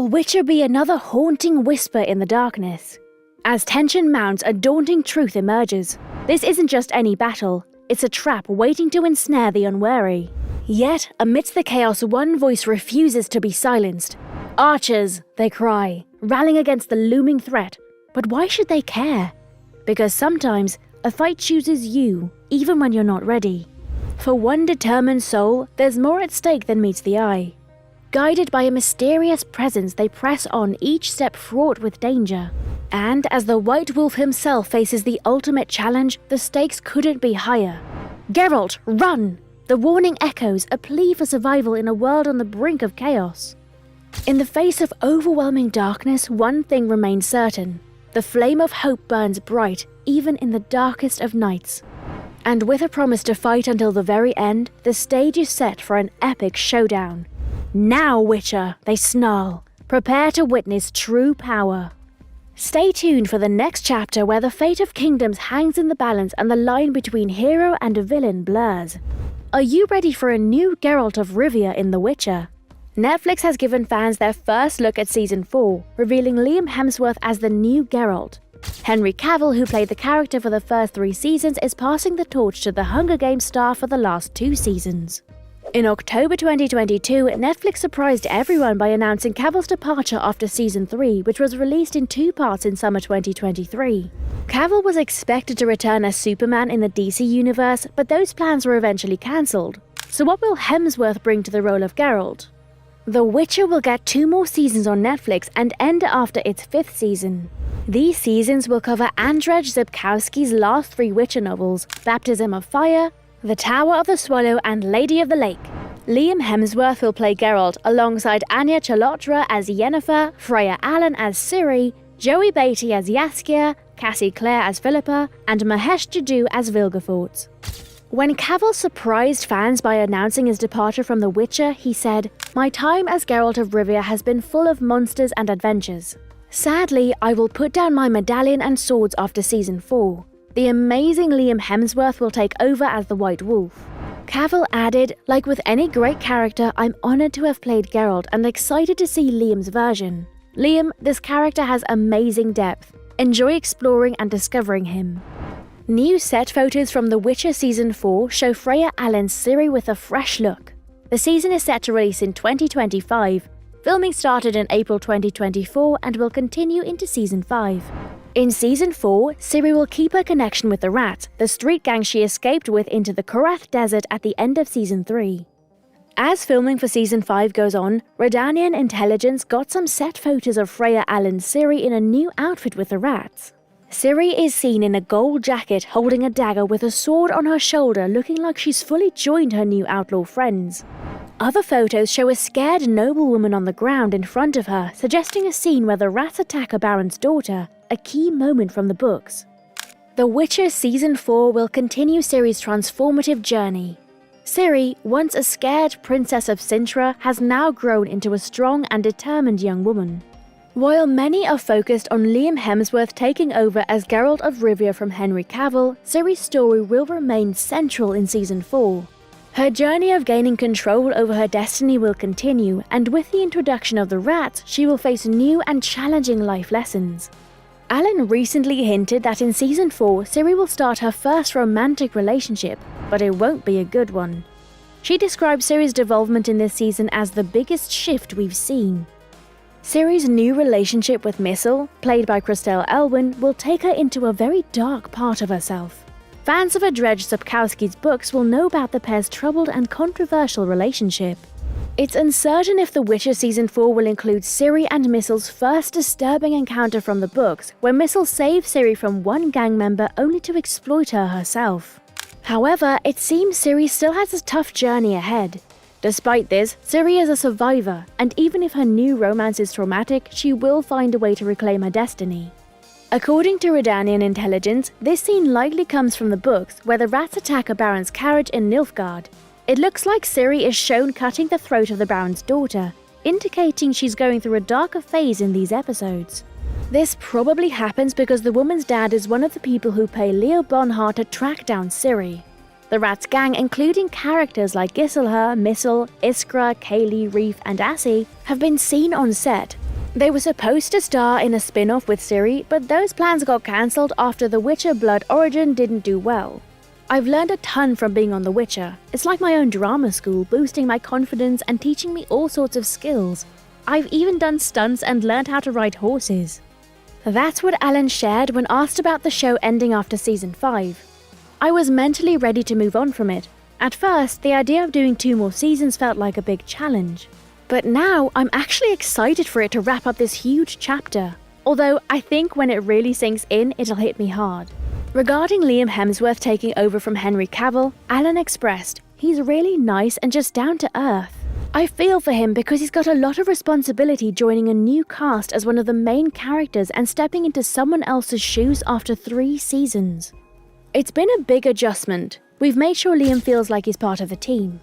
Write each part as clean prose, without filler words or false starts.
Will Witcher be another haunting whisper in the darkness? As tension mounts, a daunting truth emerges. This isn't just any battle, it's a trap waiting to ensnare the unwary. Yet, amidst the chaos, one voice refuses to be silenced. Archers, they cry, rallying against the looming threat. But why should they care? Because sometimes, a fight chooses you, even when you're not ready. For one determined soul, there's more at stake than meets the eye. Guided by a mysterious presence, they press on, each step fraught with danger. And as the White Wolf himself faces the ultimate challenge, the stakes couldn't be higher. Geralt, run! The warning echoes, a plea for survival in a world on the brink of chaos. In the face of overwhelming darkness, one thing remains certain. The flame of hope burns bright, even in the darkest of nights. And with a promise to fight until the very end, the stage is set for an epic showdown. Now, Witcher, they snarl. Prepare to witness true power. Stay tuned for the next chapter where the fate of kingdoms hangs in the balance and the line between hero and villain blurs. Are you ready for a new Geralt of Rivia in The Witcher? Netflix has given fans their first look at Season 4, revealing Liam Hemsworth as the new Geralt. Henry Cavill, who played the character for the first 3 seasons, is passing the torch to the Hunger Games star for the last 2 seasons. In October 2022, Netflix surprised everyone by announcing Cavill's departure after Season 3, which was released in 2 parts in summer 2023. Cavill was expected to return as Superman in the DC universe, but those plans were eventually cancelled. So what will Hemsworth bring to the role of Geralt? The Witcher will get 2 more seasons on Netflix and end after its 5th season. These seasons will cover Andrzej Sapkowski's last 3 Witcher novels, Baptism of Fire, The Tower of the Swallow and Lady of the Lake. Liam Hemsworth will play Geralt alongside Anya Chalotra as Yennefer, Freya Allan as Ciri, Joey Beatty as Jaskier, Cassie Clare as Philippa, and Mahesh Jadoo as Vilgefortz. When Cavill surprised fans by announcing his departure from The Witcher, he said, "My time as Geralt of Rivia has been full of monsters and adventures. Sadly, I will put down my medallion and swords after Season 4. The amazing Liam Hemsworth will take over as the White Wolf." Cavill added, "Like with any great character, I'm honoured to have played Geralt and excited to see Liam's version. Liam, this character has amazing depth. Enjoy exploring and discovering him." New set photos from The Witcher Season 4 show Freya Allan's Ciri with a fresh look. The season is set to release in 2025. Filming started in April 2024 and will continue into Season 5. In Season 4, Ciri will keep her connection with the Rat, the street gang she escaped with into the Korath Desert at the end of Season 3. As filming for Season 5 goes on, Redanian intelligence got some set photos of Freya Allan's Ciri in a new outfit with the Rats. Ciri is seen in a gold jacket holding a dagger with a sword on her shoulder, looking like she's fully joined her new outlaw friends. Other photos show a scared noblewoman on the ground in front of her, suggesting a scene where the rats attack a baron's daughter, a key moment from the books. The Witcher Season 4 will continue Ciri's transformative journey. Ciri, once a scared princess of Cintra, has now grown into a strong and determined young woman. While many are focused on Liam Hemsworth taking over as Geralt of Rivia from Henry Cavill, Ciri's story will remain central in Season 4. Her journey of gaining control over her destiny will continue, and with the introduction of the Rats, she will face new and challenging life lessons. Allan recently hinted that in Season 4, Ciri will start her first romantic relationship, but it won't be a good one. She described Ciri's development in this season as the biggest shift we've seen. Ciri's new relationship with Missel, played by Christelle Elwyn, will take her into a very dark part of herself. Fans of Andrzej Sapkowski's books will know about the pair's troubled and controversial relationship. It's uncertain if The Witcher Season 4 will include Ciri and Missel's first disturbing encounter from the books, where Missel saves Ciri from one gang member only to exploit her herself. However, it seems Ciri still has a tough journey ahead. Despite this, Ciri is a survivor, and even if her new romance is traumatic, she will find a way to reclaim her destiny. According to Redanian intelligence, this scene likely comes from the books, where the rats attack a baron's carriage in Nilfgaard. It looks like Ciri is shown cutting the throat of the baron's daughter, indicating she's going through a darker phase in these episodes. This probably happens because the woman's dad is one of the people who pay Leo Bonhart to track down Ciri. The Rats gang, including characters like Giselher, Missel, Iskra, Kaylee, Reef, and Assie, have been seen on set. They were supposed to star in a spin-off with Ciri, but those plans got cancelled after The Witcher Blood Origin didn't do well. I've learned a ton from being on The Witcher. It's like my own drama school, boosting my confidence and teaching me all sorts of skills. I've even done stunts and learned how to ride horses. That's what Alan shared when asked about the show ending after season 5. I was mentally ready to move on from it. At first, the idea of doing 2 more seasons felt like a big challenge. But now, I'm actually excited for it to wrap up this huge chapter. Although, I think when it really sinks in, it'll hit me hard. Regarding Liam Hemsworth taking over from Henry Cavill, Alan expressed, "He's really nice and just down to earth. I feel for him because he's got a lot of responsibility joining a new cast as one of the main characters and stepping into someone else's shoes after 3 seasons. It's been a big adjustment. We've made sure Liam feels like he's part of the team."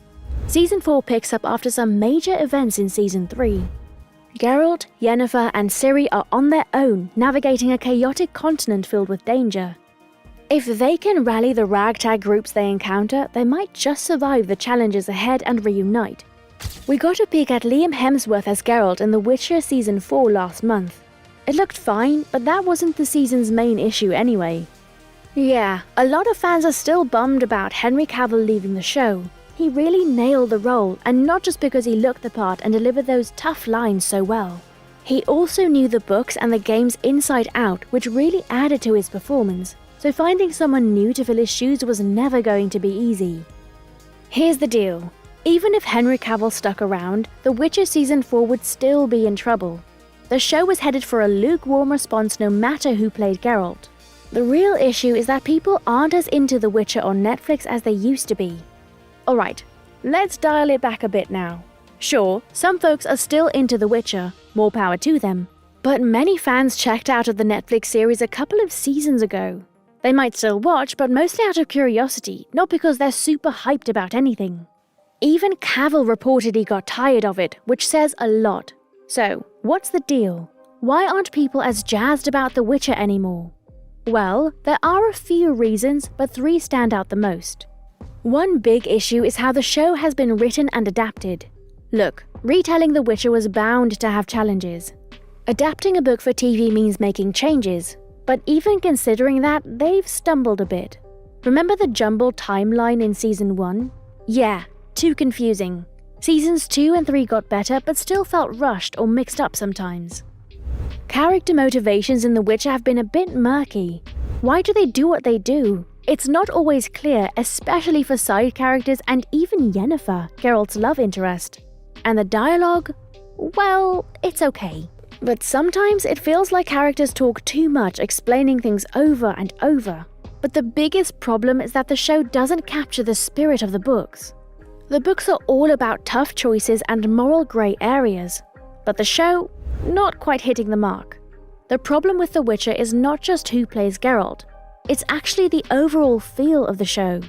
Season 4 picks up after some major events in Season 3. Geralt, Yennefer, and Ciri are on their own, navigating a chaotic continent filled with danger. If they can rally the ragtag groups they encounter, they might just survive the challenges ahead and reunite. We got a peek at Liam Hemsworth as Geralt in The Witcher Season 4 last month. It looked fine, but that wasn't the season's main issue anyway. Yeah, a lot of fans are still bummed about Henry Cavill leaving the show. He really nailed the role, and not just because he looked the part and delivered those tough lines so well. He also knew the books and the games inside out, which really added to his performance, so finding someone new to fill his shoes was never going to be easy. Here's the deal. Even if Henry Cavill stuck around, The Witcher Season 4 would still be in trouble. The show was headed for a lukewarm response no matter who played Geralt. The real issue is that people aren't as into The Witcher on Netflix as they used to be. Alright, let's dial it back a bit now. Sure, some folks are still into The Witcher, more power to them, but many fans checked out of the Netflix series a couple of seasons ago. They might still watch, but mostly out of curiosity, not because they're super hyped about anything. Even Cavill reported he got tired of it, which says a lot. So, what's the deal? Why aren't people as jazzed about The Witcher anymore? Well, there are a few reasons, but 3 stand out the most. One big issue is how the show has been written and adapted. Look, retelling The Witcher was bound to have challenges. Adapting a book for TV means making changes, but even considering that, they've stumbled a bit. Remember the jumbled timeline in Season 1? Yeah, too confusing. Seasons 2 and 3 got better, but still felt rushed or mixed up sometimes. Character motivations in The Witcher have been a bit murky. Why do they do what they do? It's not always clear, especially for side characters and even Yennefer, Geralt's love interest. And the dialogue? Well, it's okay. But sometimes it feels like characters talk too much, explaining things over and over. But the biggest problem is that the show doesn't capture the spirit of the books. The books are all about tough choices and moral grey areas. But the show, not quite hitting the mark. The problem with The Witcher is not just who plays Geralt. It's actually the overall feel of the show.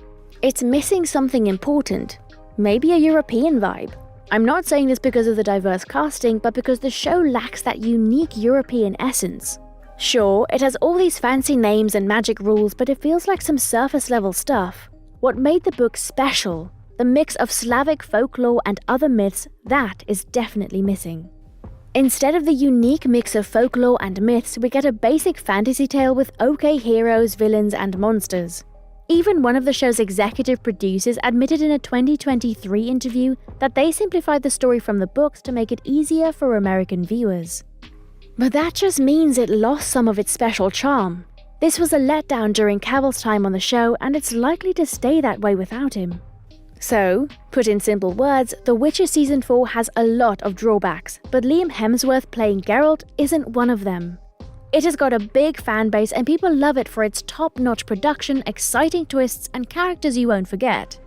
It's missing something important. Maybe a European vibe. I'm not saying this because of the diverse casting, but because the show lacks that unique European essence. Sure, it has all these fancy names and magic rules, but it feels like some surface level stuff. What made the book special, the mix of Slavic folklore and other myths, that is definitely missing. Instead of the unique mix of folklore and myths, we get a basic fantasy tale with okay heroes, villains, and monsters. Even one of the show's executive producers admitted in a 2023 interview that they simplified the story from the books to make it easier for American viewers. But that just means it lost some of its special charm. This was a letdown during Cavill's time on the show, and it's likely to stay that way without him. So, put in simple words, The Witcher Season 4 has a lot of drawbacks, but Liam Hemsworth playing Geralt isn't one of them. It has got a big fan base and people love it for its top-notch production, exciting twists, and characters you won't forget.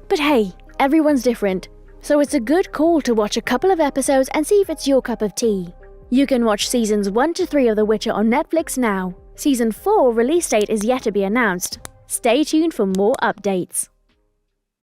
But hey, everyone's different, so it's a good call to watch a couple of episodes and see if it's your cup of tea. You can watch Seasons 1 to 3 of The Witcher on Netflix now. Season 4 release date is yet to be announced. Stay tuned for more updates.